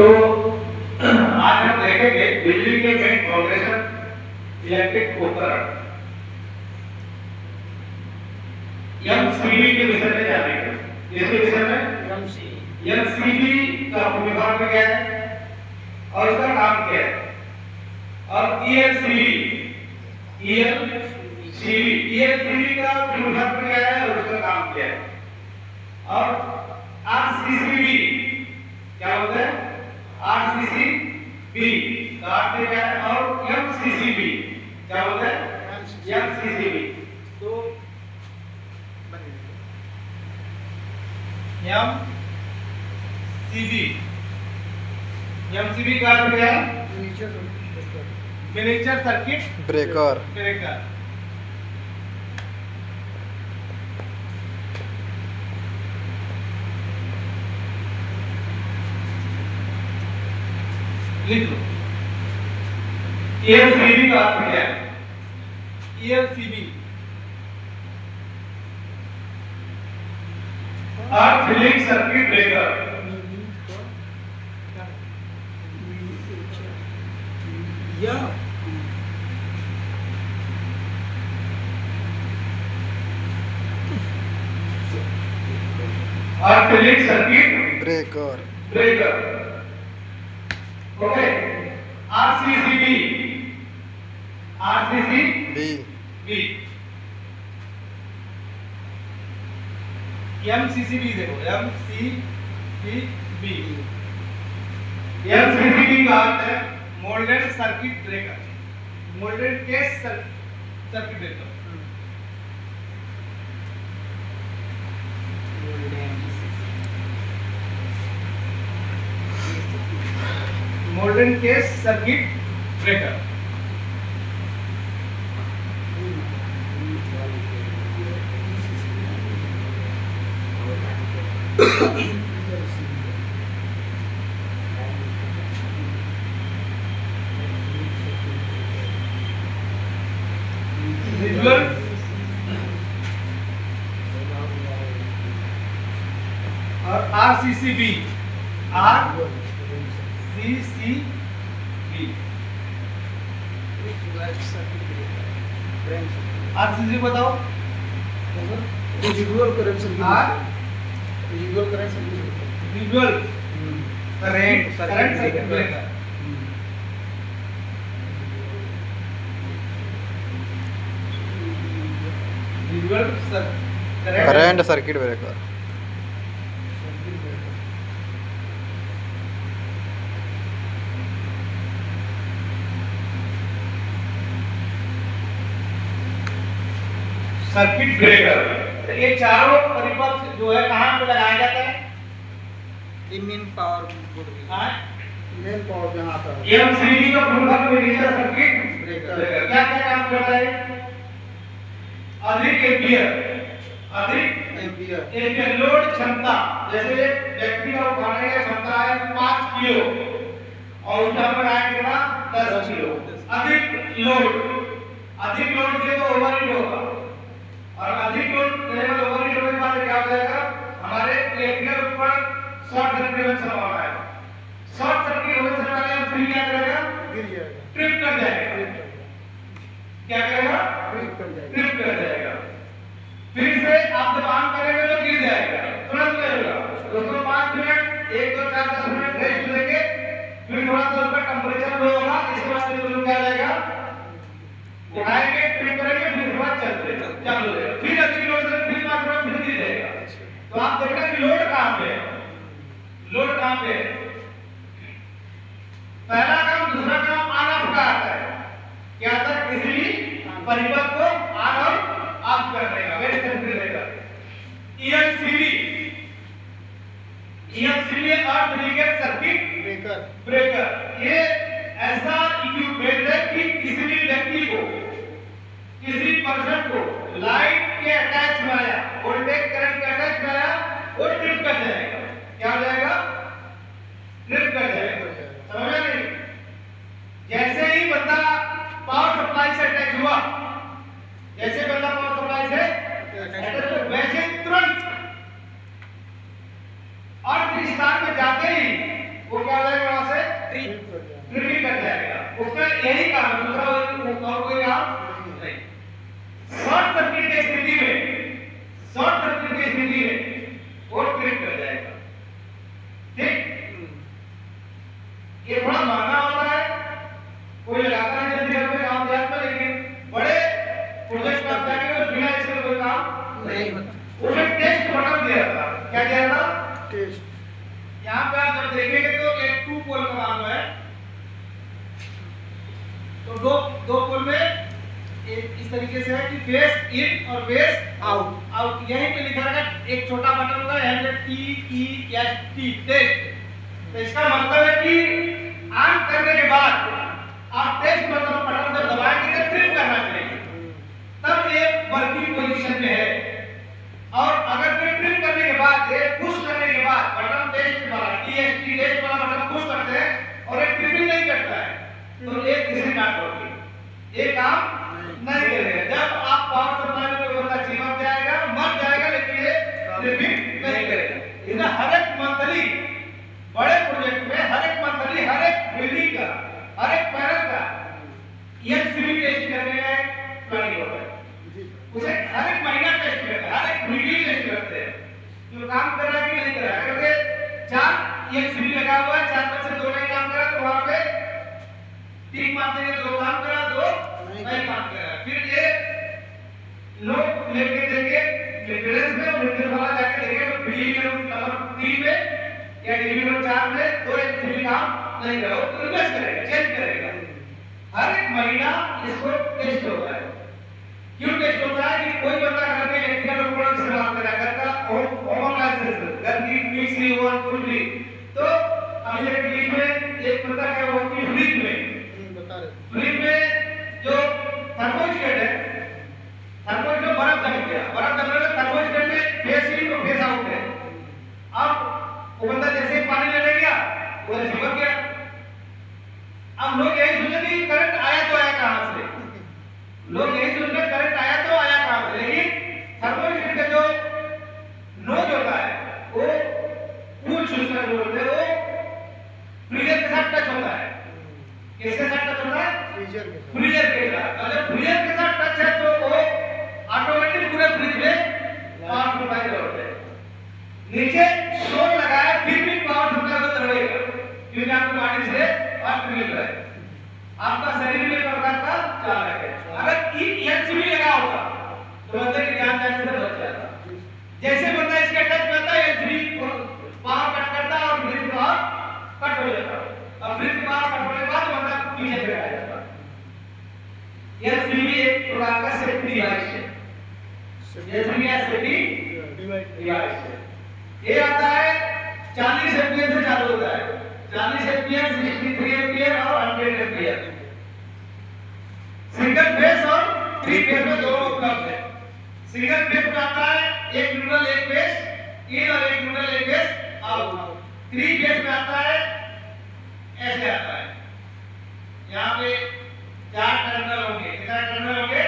तो आज हम देखेंगे बिजली के मेन प्रोग्रेशन इलेक्ट्रिक उपकरण एमसीबी के विषय में जानेंगे। इसके विषय में एमसीबी का विभाग क्या है और उसका काम क्या है, और ईएलसीबी का विभाग क्या है और उसका काम क्या है, और आरसीसीबी क्या होता है, आरसीसीबी का अर्थ क्या है, और एमसीसीबी क्या होता है, एमसीसीबी। तो एमसीबी का अर्थ क्या है, मिनिएचर सर्किट ब्रेकर। लिख लो ईएलसीबी का अर्थ क्या है, ELCB earth link circuit breaker. Earth link circuit breaker okay. RCCB MCCB देखो, एमसीसीबी का अर्थ है moulded circuit breaker, moulded case circuit breaker. Moulded case circuit breaker. Visual और आरसीसीबी आरसीसीबी बताओ। Visual current circuit, visual current circuit, visual current circuit breaker. Visual current circuit breaker. Circuit breaker. तो ये चारों परिपथ जो है कहाँ पे लगाया जाता है, मेन पावर बोर्ड में, मेन पावर जहाँ आता है। एमसीबी का पूर्ण मिनिएचर सर्किट ब्रेकर क्या क्या काम करता है, अधिक एम्पियर लोड क्षमता, जैसे व्यक्ति का उठाने की क्षमता है 5 किलो और उठा पर आए कितना 10 किलो। अधिक लोड से तो ओवरहीट होगा, और अधिक लोड देने पर ओवरहीट होने के बाद क्या हो जाएगा, हमारे इलेक्ट्रिकल उपकरण शॉर्ट सर्किट होने की संभावना है। शॉर्ट सर्किट होने से पहले हम फिर क्या करेगा, गिर जाएगा, ट्रिप कर जाएगा। क्या करेगा, ट्रिप कर जाएगा। फिर से आप जब ऑन करेंगे तो गिर जाएगा, तुरंत लगेगा। उसको 5 मिनट 1 2 4 10 मिनट रेस्ट लेंगे, फिर थोड़ा सा उसका टेंपरेचर लो होगा, इसके बाद फिर क्या जाएगा, उठाएंगे, ट्रिप करेंगे, फिर उसके बाद चालू रहेगा। फिर अधिक लोड से फिर 5 मिनट फिर गिर जाएगा। तो आप देख रहे हैं कि लोड कहाँ पे है, लोड कहाँ पे है। पहला काम, दूसरा काम ऑन ऑफ का आता है। क्या आता है, किसी भी परिपथ को ऑन और ऑफ करने का, वेरी सिंपल रहेगा। ईएमसीबी अर्थ लिंकेज सर्किट ब्रेकर। ये ऐसा इक्विपमेंट है कि किसी भी व्यक्ति को, किसी पर्सन को लाइट के अटैच में आया, वोल्टेज करंट के अटैच में आया, वो ट्रिप कर जाएगा। क्या हो जाएगा, ट्रिप कर जाएगा। समझ नहीं, जैसे ही बंदा पावर सप्लाई से अटैच हुआ, जैसे बंदा पावर सप्लाई से अटैच हुआ, वैसे तुरंत अर्थ विस्तार में जाते ही वो क्या हो जाएगा, ये थोड़ा महंगा होता है, कोई लगाता है जल्दी घर में काम देहात में, लेकिन बड़े प्रोजेक्ट में आप जाएंगे तो बिना इसके कोई काम नहीं होता। उसमें टेस्ट बटन दिया था, क्या दिया था? टेस्ट। यहाँ पे आप जब देखेंगे तो एक 2 पोल का मामला है, तो दो पोल में एक इस तरीके से है कि फेस इन और फेस आउट। आउट। यहीं पे लिखा रहेगा, एक छोटा बटन होगा यहाँ पे TEST टेस्ट। तो इसका मतलब है कि ऑन करने के बाद आप टेस्ट बटन जब दबाएंगे तो ट्रिप करना चाहिए, तब ये वर्किंग पोजीशन में है। और अगर कोई ट्रिप करने के बाद ये पुश करने के बाद बटन टेस्ट वाला TST टेस्ट वाला बटन पुश करते हैं और ये ट्रिपिंग नहीं करता है, तो ये किसी नॉट वर्किंग, ये काम नहीं करेगा। जब आप पावर सप्लाई में कोई बंदा चिपक जाएगा, मर जाएगा, लेकिन ये ट्रिपिंग नहीं करेगा। इसलिए हर एक मंथली बड़े प्रोजेक्ट में हर एक मंथली हर एक बिल्डिंग का हर एक पैनल का EMCB टेस्ट करने का प्लानिंग होता है। उसे हर एक महीना टेस्ट करते हैं, हर एक वीकली टेस्ट करते हैं, जो काम कर रहा है कि नहीं कर रहा है। अगर ये 4 EMCB लगा हुआ है, 4 में से 2 नहीं काम कर रहा तो वहां पे टिक मार देंगे, 2 काम कर रहा, 2 नहीं काम कर रहा। फिर ये लोग लेके देंगे रेफरेंस में, और रेफरेंस वाला जाके देखेगा तो बिल्डिंग नंबर 3 पे या डिवीजन नंबर 4 में 2 EMCB काम नहीं कर रहा, वो रिप्लेस करेगा, चेंज करेगा। हर एक महीना इसको टेस्ट होता है। क्यों टेस्ट होता है कि कोई बंदा घर में इलेक्ट्रिकल उपकरण इस्तेमाल कर रहा है, घर का होम लाइसेंस, घर की मिक्सी ओवन कुछ भी, तो अभी एक बीच में एक बंदा क्या हुआ कि फ्रिज में बता रहे। फ्रिज में जो थर्मोस्टेट है, थर्मोस्टेट में बर्फ जम गया, बर्फ जमने में थर्मोस्टेट में फेस इन और फेस आउट है। अब वो बंदा जैसे ही पानी लेने गया वो चिपक गया। अब लोग यही सोचे कि करंट आया तो आया कहां से, लोग यही सोच रहे करंट आया तो आया कहां से, लेकिन थर्मोस्टेट का जो नोज होता है वो कूल सिस्टम जो होता है वो फ्रीजर के साथ टच होता है। किसके साथ टच होता है? फ्रीजर के साथ। फ्रीजर के साथ। अगर फ्रीजर के साथ टच है तो वो ऑटोमेटिक पूरे फ्रिज में पावर सप्लाई होता है। नीचे शोर लगाया फिर भी पावर सप्लाई को दौड़ेगा, क्योंकि आपको पानी से पावर मिल रहा है, आपका शरीर में प्रकार का चालक है। अगर EMCB लगा होता तो बंदे की जान जाने से बच जाता। जैसे बंदा इसके टच करता है EMCB पावर कट करता है और फ्रिज पावर कट हो जाता है, और फ्रिज पावर कट होने के बाद बंदा पीछे गिर जाता है। EMCB एक प्रकार का सेफ्टी डिवाइस है, EMCB या सेफ्टी डिवाइस है। ये आता है 40 एम्पीयर से चालू होता है, 40 एम्पीयर, 63 एम्पीयर और 100 एम्पीयर। सिंगल फेस और 3 फेस में दोनों उपलब्ध है। सिंगल फेस में आता है एक न्यूट्रल एक फेस इन और एक न्यूट्रल एक फेस आउट। 3 फेस में आता है ऐसे आता है, यहाँ पे 4 टर्मिनल होंगे। कितना टर्मिनल होंगे?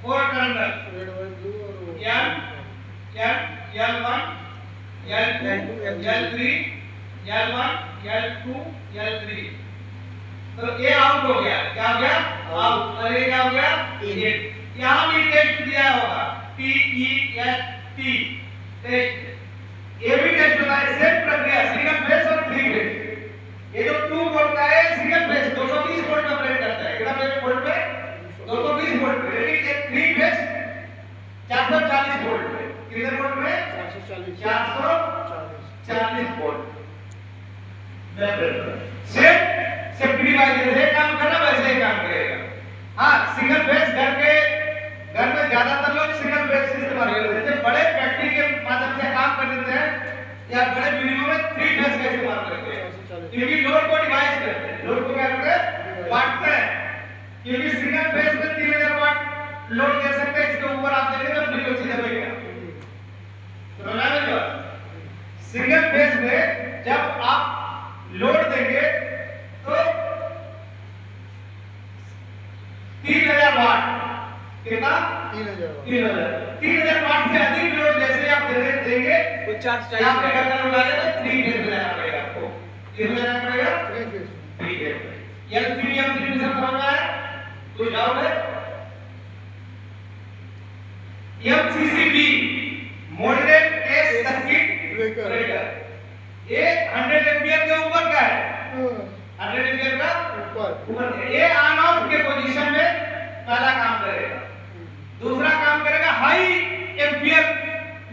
4 टर्मिनल, रेड व्हाइट ब्लू और L1, L2, L3, L1, L2, L3। तो ये आउट हो गया, क्या हो गया? आउट। और ये क्या हो गया? इन। यहाँ भी टेस्ट दिया होगा, TEST टेस्ट। ये भी टेस्ट होता है, सेम प्रक्रिया, सिंगल फेस और 3 फेस। ये जो 2 वोल्ट का है सिंगल फेस 220 वोल्ट में ऑपरेट करता है, कितना वोल्ट पे? 220 वोल्ट पे। लेकिन ये 3 फेस 440 वोल्ट पे, कितने वोल्ट में? 440 वोल्ट। सेम सेफ्टी डिवाइस जैसे काम करना वैसे ही काम करेगा। हाँ, सिंगल फेस घर में ज्यादातर लोग सिंगल फेस इस्तेमाल करते हैं, बड़े फैक्ट्री के माध्यम से काम कर देते हैं या बड़े बिल्डिंगों में 3 फेस का इस्तेमाल करते हैं, क्योंकि लोड को डिवाइस करते हैं, लोड को क्या करते हैं? बांटते हैं। क्योंकि सिंगल फेस में 3000 वाट लोड दे सकते हैं, इसके ऊपर आप देंगे तो फ्रीक्वेंसी दबेगा। समझ में बात? सिंगल फेस में जब आप लोड देंगे तो 3000 वाट, कितना? 3000 वाट से अधिक लोड जैसे आप देंगे वो चार्ज चाहिए, आपके घर का लोड आ जाए तो 3 फेस में जाना पड़ेगा आपको। कितना जाना पड़ेगा? 3 फेस। 3 फेस। LCD में समझ में आया? कोई डाउट है? MCCB moulded case circuit breaker, ये 100 एम्पीयर के ऊपर क्या है 100 एम्पियर का ऊपर। ये ऑन ऑफ के पोजीशन में पहला काम करेगा। दूसरा काम करेगा high ampere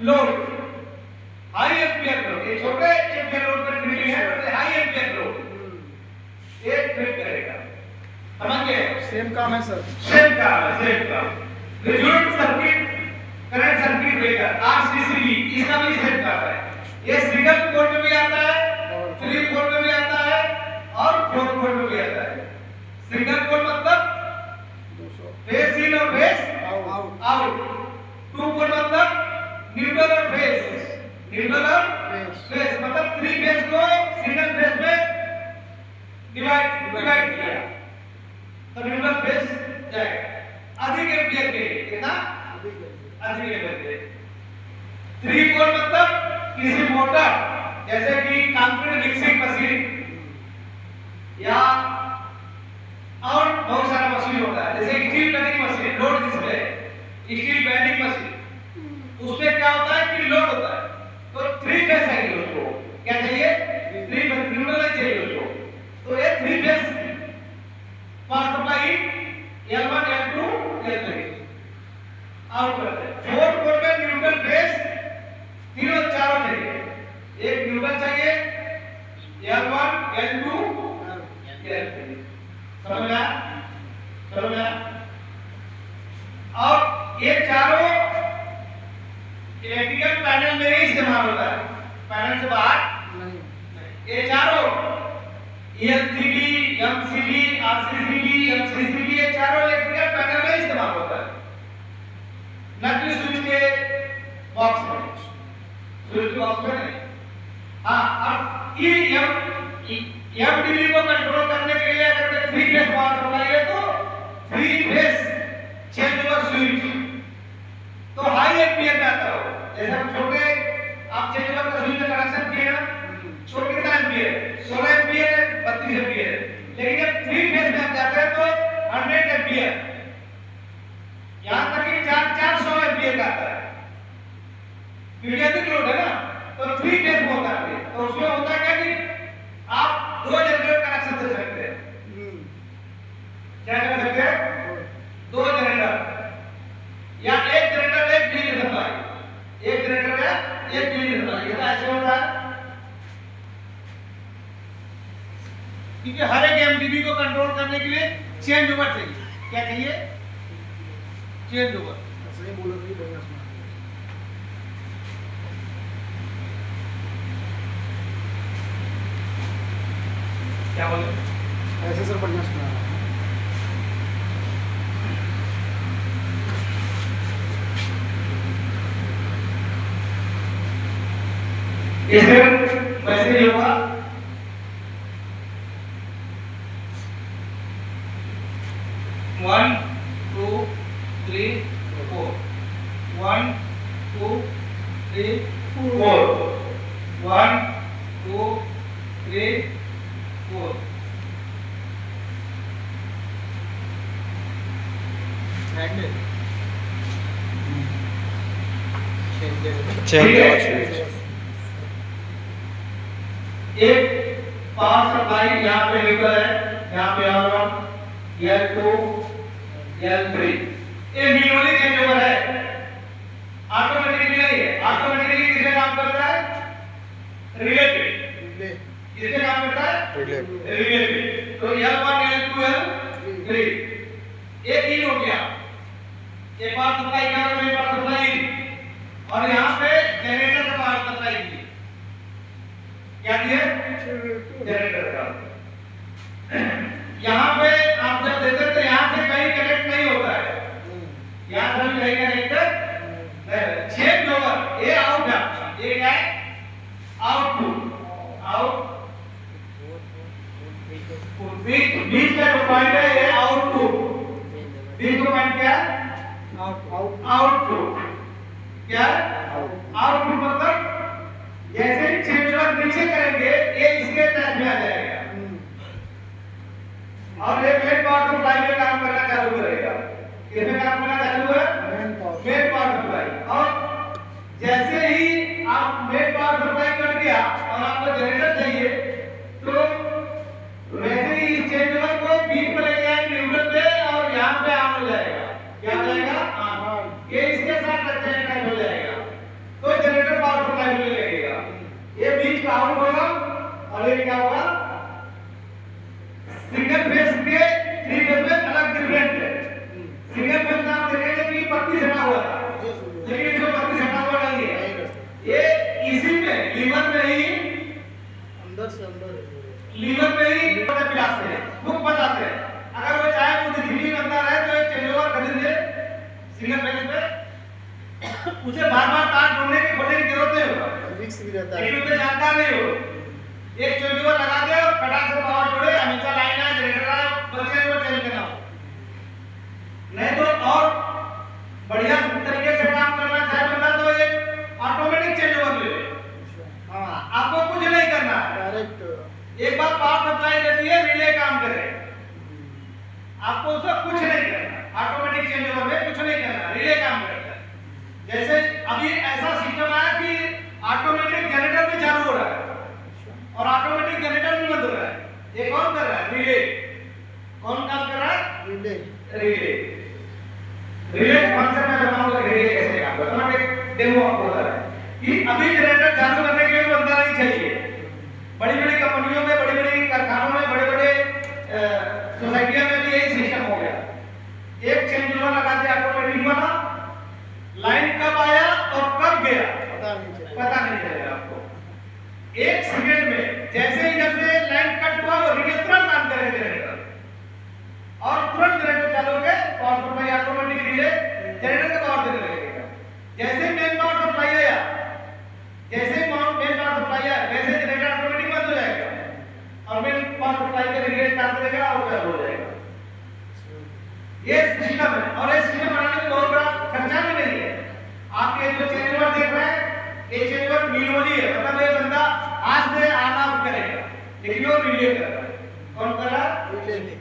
load. High ampere load, ये छोटे एम्पियर लोड पर ट्रिपिंग है, पर हाई एम्पियर लोड ये ट्रिप करेगा। समझ गए? सेम काम है सर। सेम काम है, सेम काम। Result circuit current circuit breaker RCCB, इसका भी सेम काम है। ये सिंगल पोल में भी आता है, 3 पोल में भी आता है और 4 पोल में भी आता है। सिंगल पोल मतलब फेस इन और फेस आउट। 2 पोल मतलब न्यूट्रल और फेस, न्यूट्रल और फेस मतलब 3 फेस को सिंगल फेस में डिवाइड किया तो न्यूट्रल फेस जाएगा। अधिक एम्पियर के लिए कितना? अधिक एम्पियर के 3 पोल मतलब किसी मोटर जैसे कि कंक्रीट मिक्सिंग मशीन या और बहुत सारा मशीन होता है, जैसे steel bending machine, load display, steel bending machine, उसमें क्या होता है कि लोड होता है तो 3 फेस चाहिए उसको। क्या चाहिए? 3 फेस, न्यूट्रल चाहिए उसको। तो ये 3 phase power supply L1 L2 L3 out करते हैं। 4 पोल में न्यूट्रल फेस तीनों चारों चाहिए। एक न्यूट्रल चाहिए, L1 L2 L3। समझ में आया? समझ में आया? और ये चारों इलेक्ट्रिकल पैनल में ही इस्तेमाल होता है, पैनल से बाहर नहीं। ये चारों LCD, MCB, RCCB, MCCB ये चारों इलेक्ट्रिकल पैनल में इस्तेमाल होता है, न कि स्विच के बॉक्स में। स्विच बॉक्स में नहीं। हाँ, अब MDB को कंट्रोल करने के लिए अगर 3 फेस पावर सप्लाई है तो 3 फेस चेंज ओवर स्विच तो हाई एम्पियर का आता हो। जैसे हम छोटे आप चेंज ओवर का स्विच का कनेक्शन किए ना, छोटे कितना एम्पियर? 16 ampere, 32 ampere. लेकिन जब 3 फेस में आप जाते हैं तो 100 एम्पियर, यहां तक कि 400 एम्पियर का आता है। पीरियडिक लोड है ना, तो 3 फेस में होता है। तो उसमें होता क्या कि आप 2 जनरेटर कनेक्शन दे सकते हैं। क्या कर सकते हैं? 2 जनरेटर या 1 जनरेटर 1 बिजली सप्लाई, 1 जनरेटर या 1 बिजली सप्लाई। ये ऐसे होता है क्योंकि हर एक एमडीबी को कंट्रोल करने के लिए चेंज ओवर चाहिए। क्या चाहिए? Change over. सही बोलो तो बढ़िया सुना। क्या बोले? ऐसे सर बढ़िया सुना। इसे वैसे ही होगा। One, 2, 3, 4. 1, 2, 3, 4. 1, 2, 3, 4. Handle change over switch. एक पावर सप्लाई यहाँ पे न्यूट्रल है, यहाँ पे L1, L2, L3। ये मैनुअली चेंज ओवर है, ऑटोमेटिकली नहीं है। ऑटोमेटिकली किससे काम करता है? रिले पे। किससे काम करता है? रिले पे। तो L1, L2, L3 ये 3 हो गया। एक पावर सप्लाई क्या है? मेरी पावर सप्लाई और यहाँ पे जनरेटर का पावर सप्लाई दी। क्या दिए? जनरेटर का। यहाँ पे आप जब देते तो यहाँ से कहीं कनेक्ट नहीं होता है, यहाँ से कहीं कनेक्ट नहीं। चेंज ओवर ये आउट है, ये क्या है? आउटपुट। आउट बीच का जो पॉइंट है ये आउटपुट। बीच का पॉइंट क्या है? आउटपुट। क्या? आउटपुट मतलब जैसे ही चेंज ओवर नीचे करेंगे ये इसके टच में आ जाएगा और ये मेन पावर सप्लाई में काम करना चालू करेगा। किसमें काम करना चालू है? Main power supply. और जैसे ही आप मेन पावर सप्लाई कर दिया और आपको जनरेटर चाहिए तो और ये क्या होगा सिंगल फेस के थ्री फेस में अलग डिफरेंट है। सिंगल फेस में आप देखेंगे कि पत्ती सटा हुआ था, लेकिन इसमें पत्ती सटा हुआ नहीं है। ये इसी में लीवर में ही अंदर से अंदर लीवर में ही पिलाते हैं, भूख बताते हैं। अगर वो चाहे वो दिल्ली बनता रहे तो एक चेंज ओवर खरीद ले सिंगल फेस पे, उसे बार-बार कार्ड ढूंढने की खोलने की जरूरत नहीं होगा, रिक्स भी रहता है। लेकिन उसे जानकार नहीं हो, एक चेंज ओवर लगा दे और फटाक से पावर जोड़े, हमेशा लाइन है जनरेटर है बचे वो चेंज करना हो। नहीं तो और बढ़िया तरीके से काम करना चाहे बंदा तो एक ऑटोमेटिक चेंज ओवर ले ले। हाँ, आपको कुछ नहीं करना है, डायरेक्ट एक बार पावर सप्लाई देती है रिले काम करे, आपको उसका कुछ नहीं करना, ऑटोमेटिक चेंज ओवर में कुछ नहीं करना, रिले काम करता है। जैसे अभी ऐसा सिस्टम आया कि ऑटोमेटिक जनरेटर भी चालू हो रहा है और ऑटोमेटिक जनरेटर भी बंद हो रहा है। ये कौन कर रहा है? रिले। कौन काम कर रहा है? रिले। रिले। रिले कॉन्सेप्ट में बताऊंगा रिले कैसे काम करता है। मैं एक डेमो आपको बता रहा है कि अभी जनरेटर चालू करने के लिए बंदा नहीं चाहिए। बड़ी-बड़ी कंपनियों में, बड़ी-बड़ी कारखानों में, बड़े-बड़े सोसाइटियों में भी यही सिस्टम हो गया। एक चेंज ओवर लगा दिया ऑटोमेटिक वाला, लाइन कब आया और कब गया पता नहीं चलेगा आपको। एक सेकंड में जैसे इधर से लाइन कट हुआ वो रिले तुरंत काम करेगा जनरेटर और तुरंत जनरेटर चालू होकर power supply automatic relay generator को पावर देने लगेगा। जैसे मेन पावर सप्लाई आया, जैसे मेन पावर सप्लाई आया वैसे जनरेटर ऑटोमेटिक बंद हो जाएगा और मेन पावर सप्लाई का रिले स्टार्ट करेगा और चालू हो जाएगा। ये सिस्टम है और ये सिस्टम बनाने में बहुत बड़ा खर्चा भी नहीं है। आप ये जो चेंज ओवर देख रहे हैं ये चेंज ओवर मैनुअली है, मतलब ये बंदा हाथ से ऑन ऑफ करेगा, लेकिन वो रिले कर रहा है। कौन कर रहा है? रिले।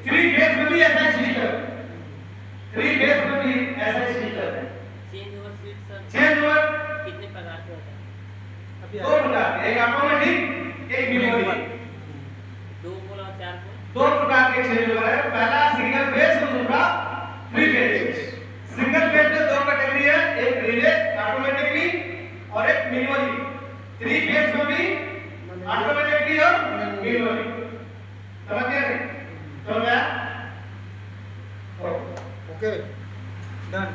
थ्री फेस में भी ऐसा ही सिस्टम, थ्री फेस में भी ऐसा ही सिस्टम है। Change over switch sir change over कितने प्रकार के होते हैं? अभी दो प्रकार के, एक ऑटोमेटिक एक मैनुअल। 2 पोल और 4 पोल। दो प्रकार के चेंज ओवर है, पहला सिंगल फेस और दूसरा थ्री फेस। सिंगल फेस में दो कैटेगरी है, एक रिले ऑटोमेटिकली और एक मैनुअली। थ्री फेस में भी ऑटोमेटिकली और मैनुअली। समझ गए? समझ गया? Okay done.